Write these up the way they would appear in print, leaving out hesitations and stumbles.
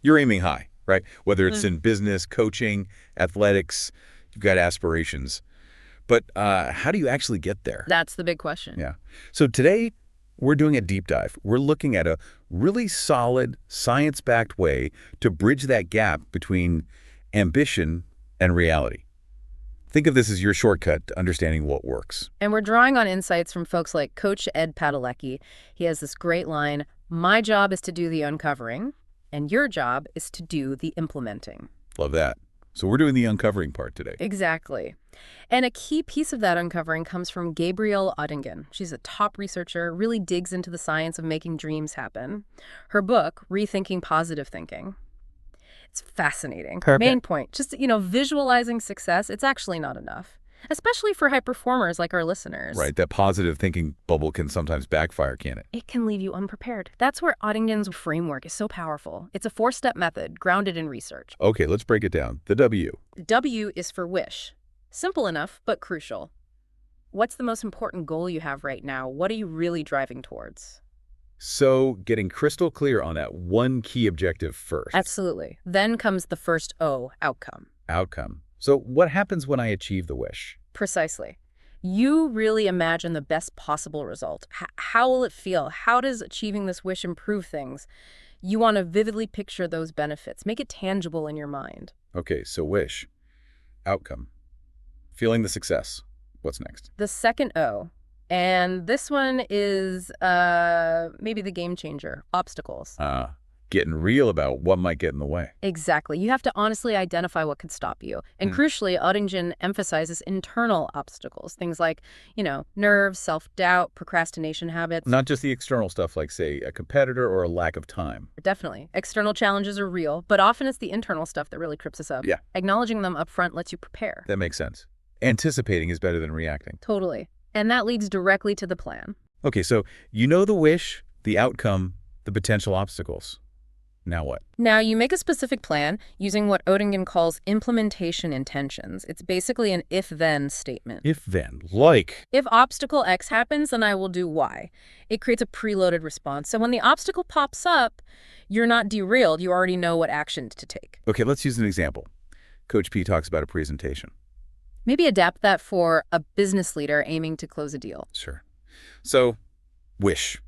You're aiming high, right? Whether it's in business, coaching, athletics, you've got aspirations. But how do you actually get there? That's the big question. Yeah. So today, we're doing a deep dive. We're looking at a really solid, science-backed way to bridge that gap between ambition and reality. Think of this as your shortcut to understanding what works. And we're drawing on insights from folks like Coach Ed Padalecki. He has this great line, "My job is to do the uncovering, and your job is to do the implementing." Love that. So we're doing the uncovering part today. Exactly. And a key piece of that uncovering comes from Gabriel Oettingen. She's a top researcher, really digs into the science of making dreams happen. Her book, Rethinking Positive Thinking, it's fascinating. Perfect. Main point, just, visualizing success, it's actually not enough, especially for high performers like our listeners. Right, that positive thinking bubble can sometimes backfire, can't it? It can leave you unprepared. That's where Oettingen's framework is so powerful. It's a 4-step method grounded in research. Okay, let's break it down. The W. W is for wish. Simple enough, but crucial. What's the most important goal you have right now? What are you really driving towards? So getting crystal clear on that one key objective first. Absolutely. Then comes the first O, outcome. Outcome. So what happens when I achieve the wish? Precisely. You really imagine the best possible result. How will it feel? How does achieving this wish improve things? You want to vividly picture those benefits. Make it tangible in your mind. Okay, so wish. Outcome. Feeling the success. What's next? The second O, and this one is maybe the game changer, obstacles. Getting real about what might get in the way. Exactly. You have to honestly identify what could stop you. And crucially, Oettingen emphasizes internal obstacles, things like, nerves, self-doubt, procrastination habits. Not just the external stuff like, say, a competitor or a lack of time. Definitely. External challenges are real, but often it's the internal stuff that really trips us up. Yeah. Acknowledging them up front lets you prepare. That makes sense. Anticipating is better than reacting. Totally. And that leads directly to the plan. Okay, so you know the wish, the outcome, the potential obstacles. Now what? Now, you make a specific plan using what Oettingen calls implementation intentions. It's basically an if-then statement. If-then, like? If obstacle X happens, then I will do Y. It creates a preloaded response. So when the obstacle pops up, you're not derailed. You already know what action to take. Okay, let's use an example. Coach P talks about a presentation. Maybe adapt that for a business leader aiming to close a deal. Sure. So, wish.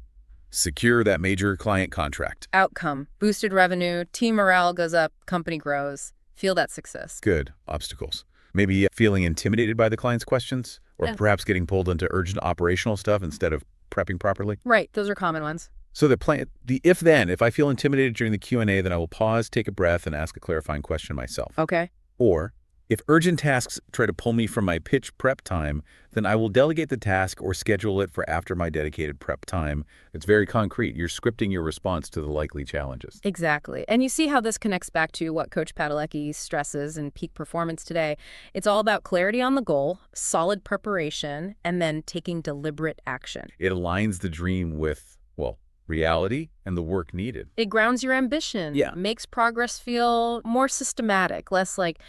Secure that major client contract. Outcome. Boosted revenue, team morale goes up, company grows. Feel that success. Good. Obstacles. Maybe feeling intimidated by the client's questions, or perhaps getting pulled into urgent operational stuff instead of prepping properly. Right. Those are common ones. So the if-then, if I feel intimidated during the Q&A, then I will pause, take a breath, and ask a clarifying question myself. Okay. Or, if urgent tasks try to pull me from my pitch prep time, then I will delegate the task or schedule it for after my dedicated prep time. It's very concrete. You're scripting your response to the likely challenges. Exactly. And you see how this connects back to what Coach Padalecki stresses in Peak Performance today. It's all about clarity on the goal, solid preparation, and then taking deliberate action. It aligns the dream with, well, reality and the work needed. It grounds your ambition. Yeah. Makes progress feel more systematic, less like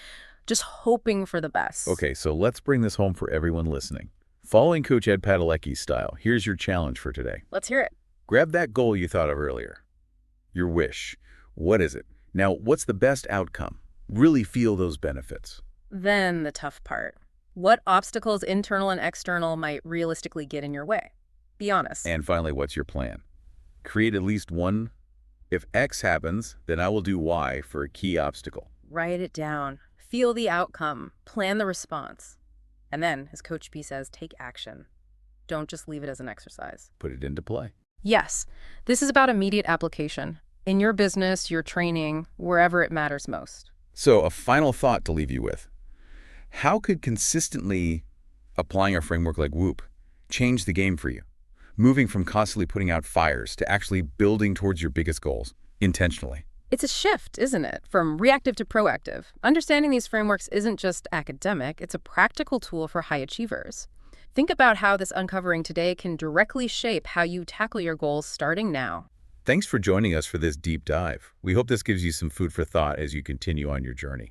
just hoping for the best. Okay, so let's bring this home for everyone listening. Following Coach Ed Padalecki's style, here's your challenge for today. Let's hear it. Grab that goal you thought of earlier. Your wish. What is it? Now, what's the best outcome? Really feel those benefits. Then the tough part. What obstacles, internal and external, might realistically get in your way? Be honest. And finally, what's your plan? Create at least one. If X happens, then I will do Y for a key obstacle. Write it down. Feel the outcome. Plan the response. And then, as Coach P says, take action. Don't just leave it as an exercise. Put it into play. Yes, this is about immediate application. In your business, your training, wherever it matters most. So, a final thought to leave you with. How could consistently applying a framework like WOOP change the game for you? Moving from constantly putting out fires to actually building towards your biggest goals intentionally. It's a shift, isn't it? From reactive to proactive. Understanding these frameworks isn't just academic, it's a practical tool for high achievers. Think about how this uncovering today can directly shape how you tackle your goals starting now. Thanks for joining us for this deep dive. We hope this gives you some food for thought as you continue on your journey.